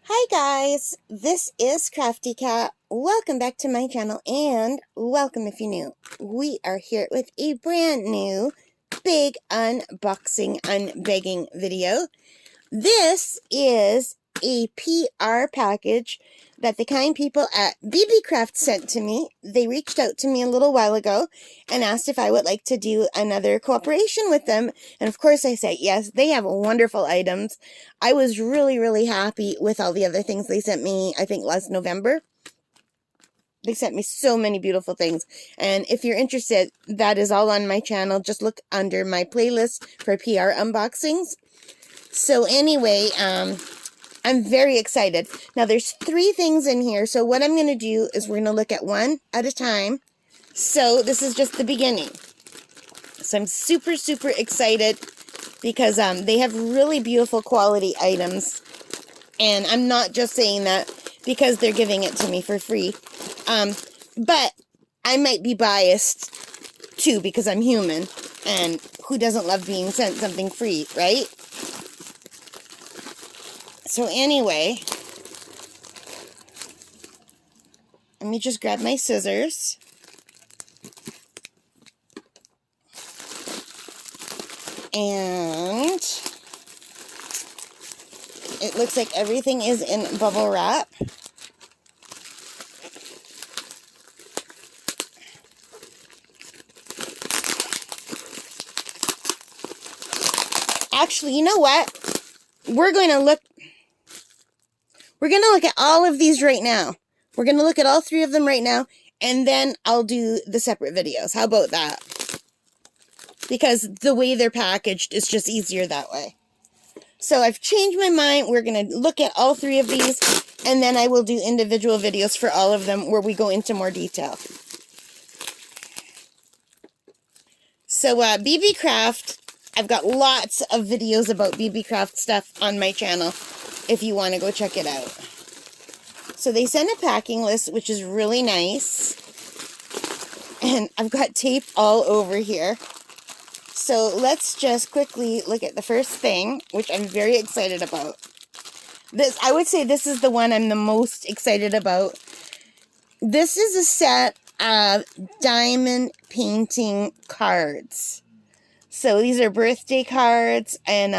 Hi guys, this is Crafty Cat. Welcome back to my channel and welcome if you're new. We are here with a brand new big unboxing unbagging video. This is a PR package that the kind people at Beebecraft sent to me. They reached out to me a little while ago and asked if I would like to do another cooperation with them. And of course I said yes. They have wonderful items. I was really happy with all the other things they sent me, I think last November. They sent me so many beautiful things. And if you're interested, that is all on my channel. Just look under my playlist for PR unboxings. So anyway, I'm very excited. Now there's 3 things in here. So what I'm going to do is we're going to look at one at a time. So this is just the beginning. So I'm super excited because they have really beautiful quality items. And I'm not just saying that because they're giving it to me for free. But I might be biased too because I'm human. And who doesn't love being sent something free, right? So anyway, let me just grab my scissors. And it looks like everything is in bubble wrap. Actually, you know what? We're going to look at all of these right now. We're going to look at all 3 of them right now, and then I'll do the separate videos. How about that? Because the way they're packaged is just easier that way. So I've changed my mind. We're going to look at all 3 of these, and then I will do individual videos for all of them where we go into more detail. So Beebecraft, I've got lots of videos about Beebecraft stuff on my channel if you want to go check it out. So they sent a packing list, which is really nice. And I've got tape all over here. So let's just quickly look at the first thing, which I'm very excited about. I would say this is the one I'm the most excited about. This is a set of diamond painting cards. So these are birthday cards, and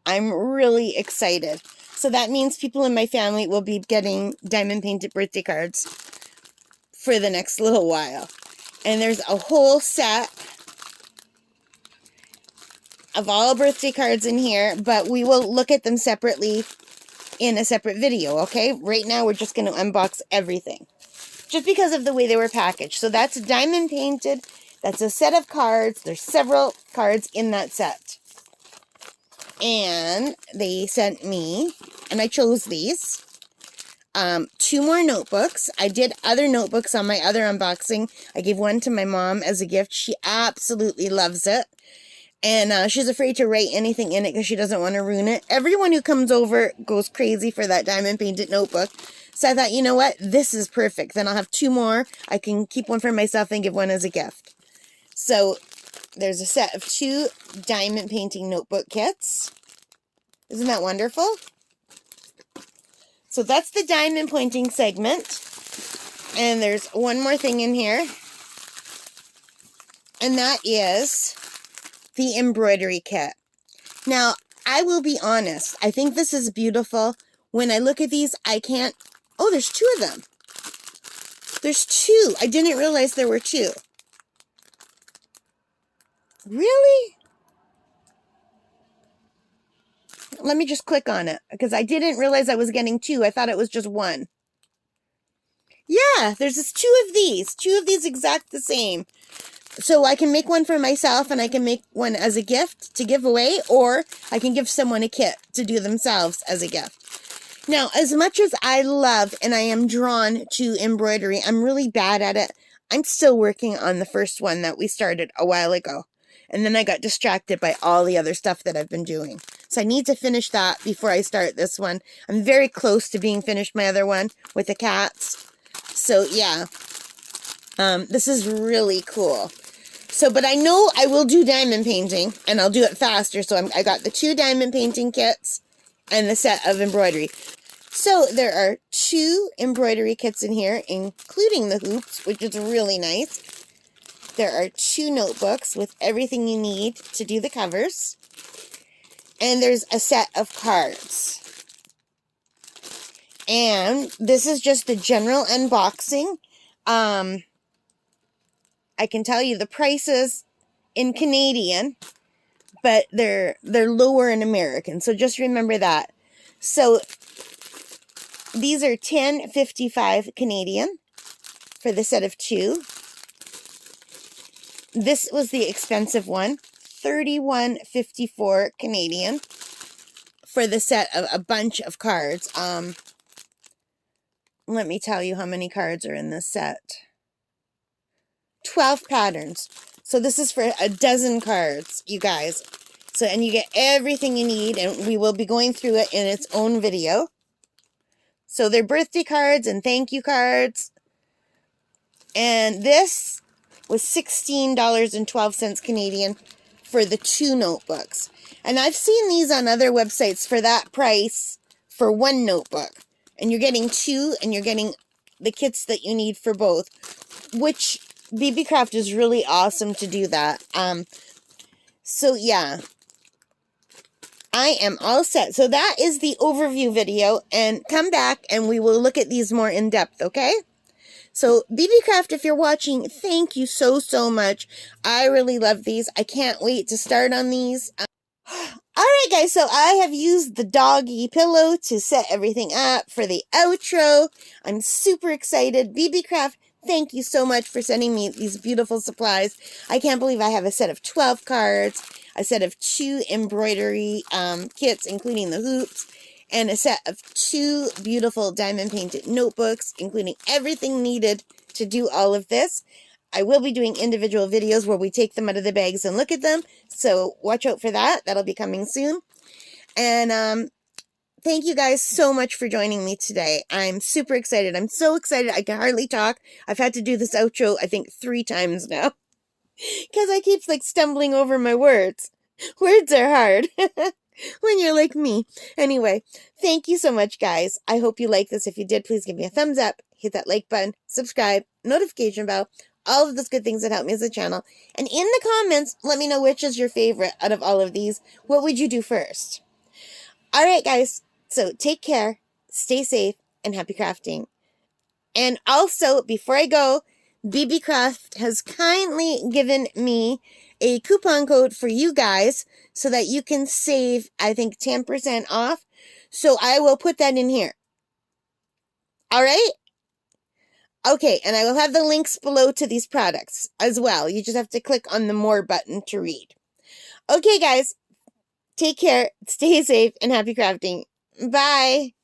I'm really excited. So that means people in my family will be getting diamond painted birthday cards for the next little while. And there's a whole set of all birthday cards in here, but we will look at them separately in a separate video, okay? Right now we're just going to unbox everything. Just because of the way they were packaged. So that's diamond painted. That's a set of cards. There's several cards in that set. And they sent me, and I chose these, 2 more notebooks. I did other notebooks on my other unboxing. I gave one to my mom as a gift. She absolutely loves it. And she's afraid to write anything in it because she doesn't want to ruin it. Everyone who comes over goes crazy for that diamond painted notebook. So I thought, you know what? This is perfect. Then I'll have 2 more. I can keep one for myself and give one as a gift. So there's a set of 2 diamond painting notebook kits. Isn't that wonderful? So that's the diamond painting segment. And there's one more thing in here. And that is the embroidery kit. Now, I will be honest. I think this is beautiful. When I look at these, I can't... Oh, there's 2 of them. There's 2. I didn't realize there were 2. Really? Let me just click on it, because I didn't realize I was getting 2. I thought it was just 1. Yeah, there's just 2 of these. 2 of these exact the same. So I can make one for myself, and I can make one as a gift to give away, or I can give someone a kit to do themselves as a gift. Now, as much as I love and I am drawn to embroidery, I'm really bad at it. I'm still working on the first one that we started a while ago. And then I got distracted by all the other stuff that I've been doing. So I need to finish that before I start this one. I'm very close to being finished my other one with the cats. So, yeah. This is really cool. So, but I know I will do diamond painting, and I'll do it faster. So I got the 2 diamond painting kits, and the set of embroidery. So there are 2 embroidery kits in here, including the hoops, which is really nice. There are 2 notebooks with everything you need to do the covers. And there's a set of cards. And this is just the general unboxing. I can tell you the prices in Canadian, but they're lower in American. So just remember that. So these are $10.55 Canadian for the set of 2. This was the expensive one, $31.54 Canadian for the set of a bunch of cards. Let me tell you how many cards are in this set. 12 patterns. So this is for a dozen cards, you guys. So, and you get everything you need, and we will be going through it in its own video. So they're birthday cards and thank you cards. And this was $16.12 Canadian for the 2 notebooks. And I've seen these on other websites for that price for 1 notebook. And you're getting 2, and you're getting the kits that you need for both, which beebeecraft is really awesome to do that. So yeah, I am all set. So that is the overview video, and come back and we will look at these more in depth, okay? So beebeecraft, if you're watching, thank you so much. I really love these. I can't wait to start on these. Alright guys, so I have used the doggy pillow to set everything up for the outro. I'm super excited. beebeecraft, thank you so much for sending me these beautiful supplies. I can't believe I have a set of 12 cards, a set of 2 embroidery kits, including the hoops, and a set of 2 beautiful diamond painted notebooks, including everything needed to do all of this. I will be doing individual videos where we take them out of the bags and look at them, so watch out for that. That'll be coming soon. And thank you guys so much for joining me today. I'm super excited. I'm so excited I can hardly talk. I've had to do this outro, I think, 3 times now, because I keep like stumbling over my words. Words are hard when you're like me. Anyway, thank you so much, guys. I hope you like this. If you did, please give me a thumbs up, hit that like button, subscribe, notification bell, all of those good things that help me as a channel. And in the comments, let me know which is your favorite out of all of these. What would you do first? Alright guys, so take care, stay safe, and happy crafting. And also, before I go, beebeecraft has kindly given me a coupon code for you guys so that you can save, I think, 10% off. So I will put that in here. Alright? Okay, and I will have the links below to these products as well. You just have to click on the More button to read. Okay, guys. Take care, stay safe, and happy crafting. Bye!